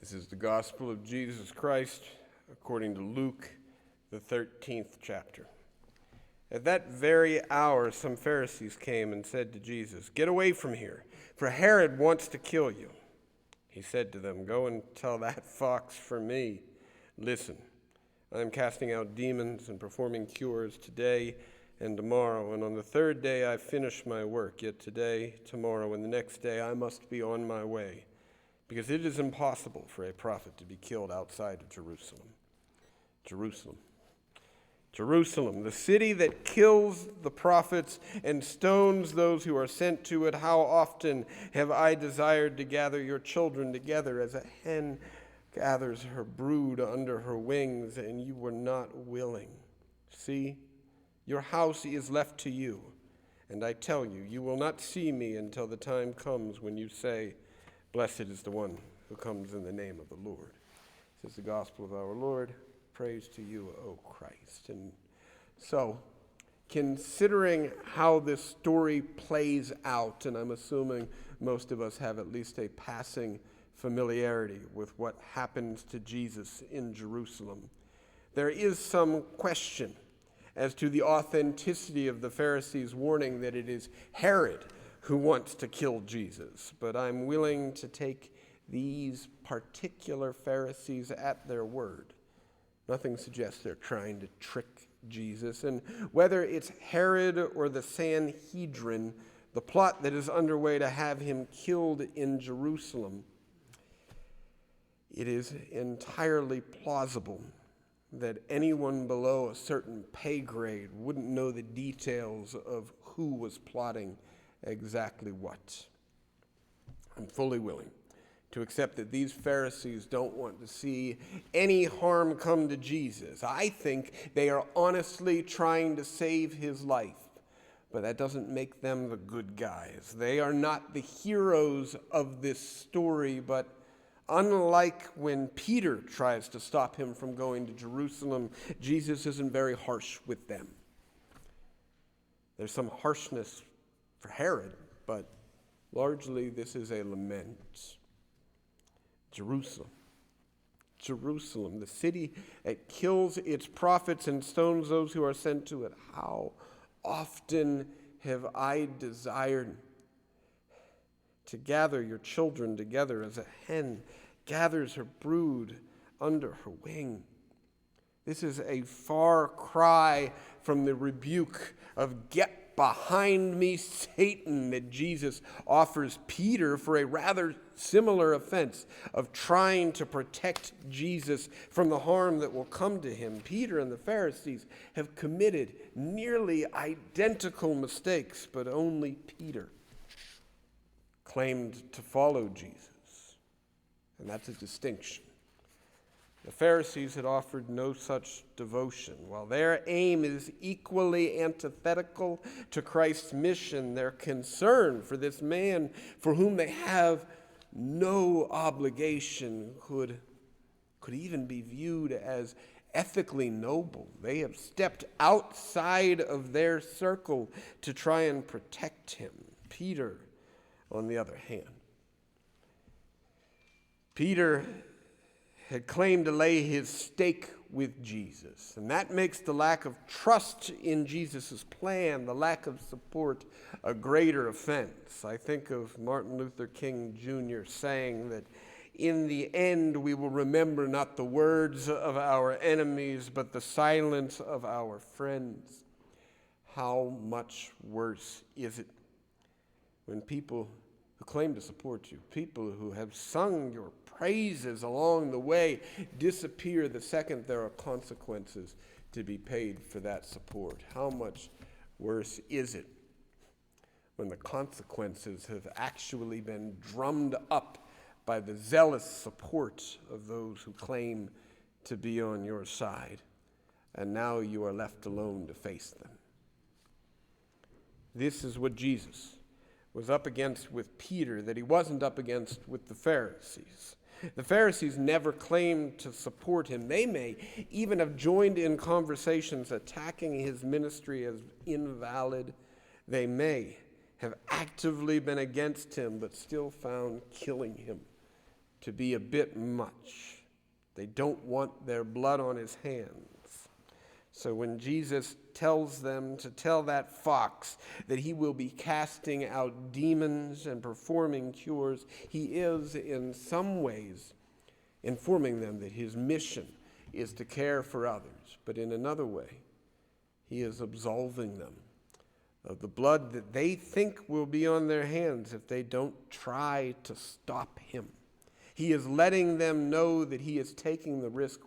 This is the gospel of Jesus Christ according to Luke, the 13th chapter. At that very hour, some Pharisees came and said to Jesus, "Get away from here, for Herod wants to kill you." He said to them, "Go and tell that fox for me. Listen, I am casting out demons and performing cures today and tomorrow, and on the third day I finish my work. Yet today, tomorrow, and the next day I must be on my way, because it is impossible for a prophet to be killed outside of Jerusalem. Jerusalem, the city that kills the prophets and stones those who are sent to it. How often have I desired to gather your children together as a hen gathers her brood under her wings, and you were not willing. See, your house is left to you, and I tell you, you will not see me until the time comes when you say, 'Blessed is the one who comes in the name of the Lord.'" This is the gospel of our Lord. Praise to you, O Christ. And so, considering how this story plays out, and I'm assuming most of us have at least a passing familiarity with what happens to Jesus in Jerusalem, there is some question as to the authenticity of the Pharisees' warning that it is Herod who wants to kill Jesus. But I'm willing to take these particular Pharisees at their word. Nothing suggests they're trying to trick Jesus. And whether it's Herod or the Sanhedrin, the plot that is underway to have him killed in Jerusalem, it is entirely plausible that anyone below a certain pay grade wouldn't know the details of who was plotting exactly what. I'm fully willing to accept that these Pharisees don't want to see any harm come to Jesus. I think they are honestly trying to save his life, but that doesn't make them the good guys. They are not the heroes of this story, but unlike when Peter tries to stop him from going to Jerusalem, Jesus isn't very harsh with them. There's some harshness for Herod, but largely this is a lament. Jerusalem, the city that kills its prophets and stones those who are sent to it. How often have I desired to gather your children together as a hen gathers her brood under her wing. This is a far cry from the rebuke of "Get behind me, Satan," that Jesus offers Peter for a rather similar offense of trying to protect Jesus from the harm that will come to him. Peter and the Pharisees have committed nearly identical mistakes, but only Peter claimed to follow Jesus, and that's a distinction. The Pharisees had offered no such devotion. While their aim is equally antithetical to Christ's mission, their concern for this man for whom they have no obligation could even be viewed as ethically noble. They have stepped outside of their circle to try and protect him. Peter, on the other hand, Peter had claimed to lay his stake with Jesus, and that makes the lack of trust in Jesus' plan, the lack of support, a greater offense. I think of Martin Luther King Jr. saying that in the end we will remember not the words of our enemies, but the silence of our friends. How much worse is it when people who claim to support you, people who have sung your praises along the way, disappear the second there are consequences to be paid for that support? How much worse is it when the consequences have actually been drummed up by the zealous support of those who claim to be on your side, and now you are left alone to face them? This is what Jesus was up against with Peter that he wasn't up against with the Pharisees. The Pharisees never claimed to support him. They may even have joined in conversations attacking his ministry as invalid. They may have actively been against him, but still found killing him to be a bit much. They don't want their blood on his hands. So when Jesus tells them to tell that fox that he will be casting out demons and performing cures, he is in some ways informing them that his mission is to care for others. But in another way, he is absolving them of the blood that they think will be on their hands if they don't try to stop him. He is letting them know that he is taking the risk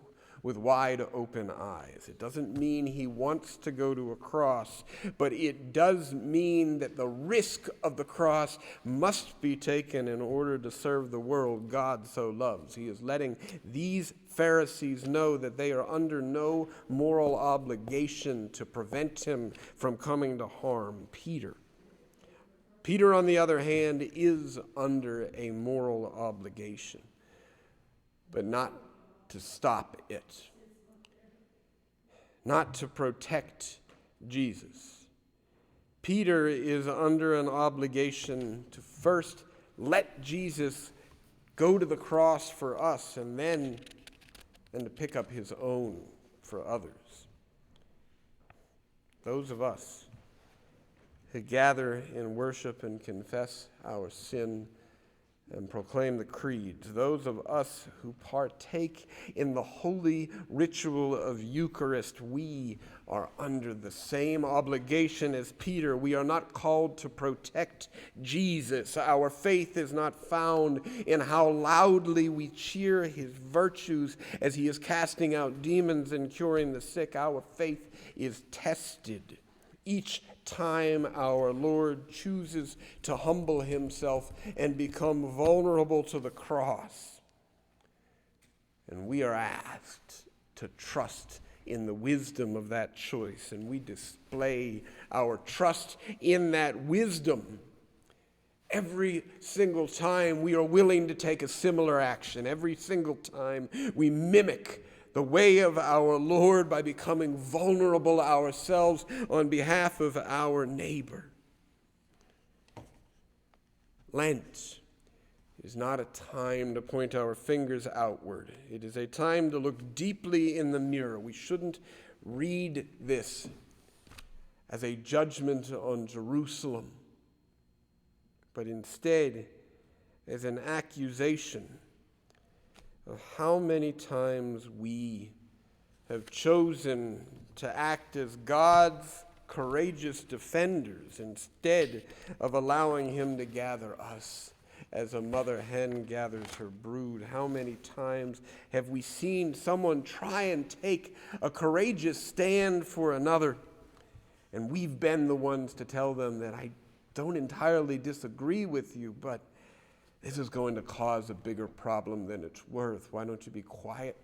with wide open eyes. It doesn't mean he wants to go to a cross, but it does mean that the risk of the cross must be taken in order to serve the world God so loves. He is letting these Pharisees know that they are under no moral obligation to prevent him from coming to harm Peter. Peter, on the other hand, is under a moral obligation, but not to stop it, not to protect Jesus. Peter is under an obligation to first let Jesus go to the cross for us and then to pick up his own for others. Those of us who gather in worship and confess our sin and proclaim the creeds, those of us who partake in the holy ritual of Eucharist, we are under the same obligation as Peter. We are not called to protect Jesus. Our faith is not found in how loudly we cheer his virtues as he is casting out demons and curing the sick. Our faith is tested each time our Lord chooses to humble himself and become vulnerable to the cross. And we are asked to trust in the wisdom of that choice, and we display our trust in that wisdom every single time we are willing to take a similar action. Every single time we mimic the way of our Lord by becoming vulnerable ourselves on behalf of our neighbor. Lent is not a time to point our fingers outward. It is a time to look deeply in the mirror. We shouldn't read this as a judgment on Jerusalem, but instead as an accusation of how many times we have chosen to act as God's courageous defenders instead of allowing him to gather us as a mother hen gathers her brood. How many times have we seen someone try and take a courageous stand for another, and we've been the ones to tell them that I don't entirely disagree with you, but this is going to cause a bigger problem than it's worth. Why don't you be quiet?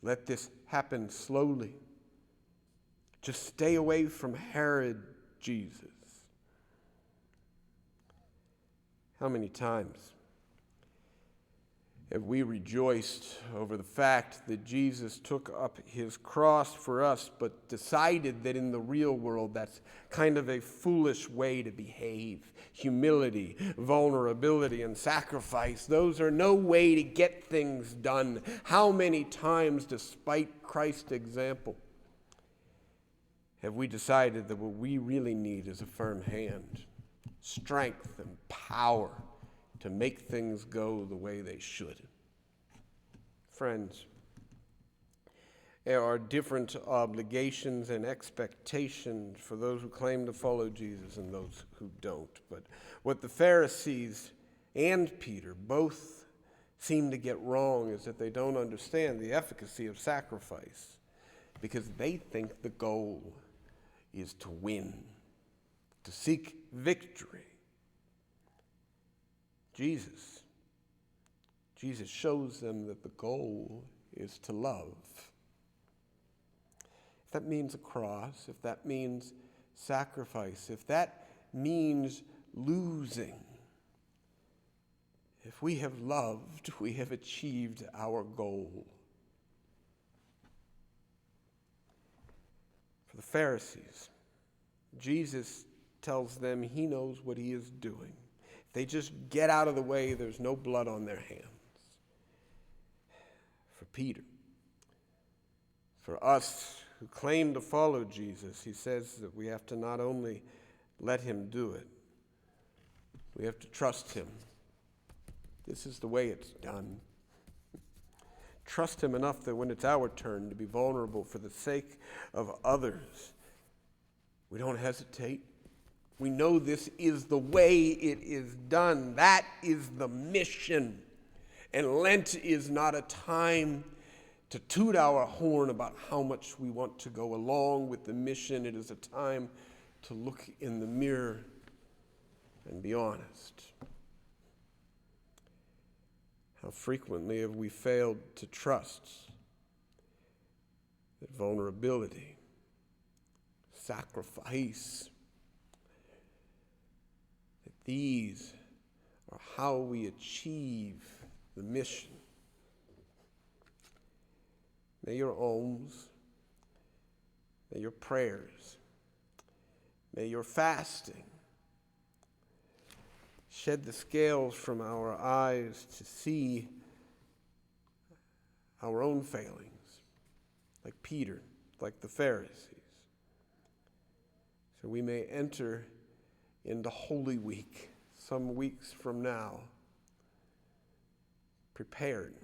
Let this happen slowly. Just stay away from Herod, Jesus. How many times have we rejoiced over the fact that Jesus took up his cross for us, but decided that in the real world that's kind of a foolish way to behave? Humility, vulnerability, and sacrifice, those are no way to get things done. How many times, despite Christ's example, have we decided that what we really need is a firm hand, strength and power to make things go the way they should? Friends, there are different obligations and expectations for those who claim to follow Jesus and those who don't. But what the Pharisees and Peter both seem to get wrong is that they don't understand the efficacy of sacrifice, because they think the goal is to win, to seek victory. Jesus shows them that the goal is to love. If that means a cross, if that means sacrifice, if that means losing, if we have loved, we have achieved our goal. For the Pharisees, Jesus tells them he knows what he is doing. If they just get out of the way, there's no blood on their hands. For Peter, for us who claim to follow Jesus, he says that we have to not only let him do it, we have to trust him. This is the way it's done. Trust him enough that when it's our turn to be vulnerable for the sake of others, we don't hesitate. We know this is the way it is done. That is the mission. And Lent is not a time to toot our horn about how much we want to go along with the mission. It is a time to look in the mirror and be honest. How frequently have we failed to trust that vulnerability, sacrifice, that these are how we achieve the mission? May your alms, may your prayers, may your fasting shed the scales from our eyes to see our own failings, like Peter, like the Pharisees, so we may enter into Holy Week some weeks from now, prepared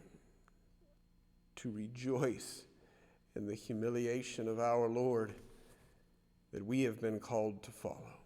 to rejoice in the humiliation of our Lord that we have been called to follow.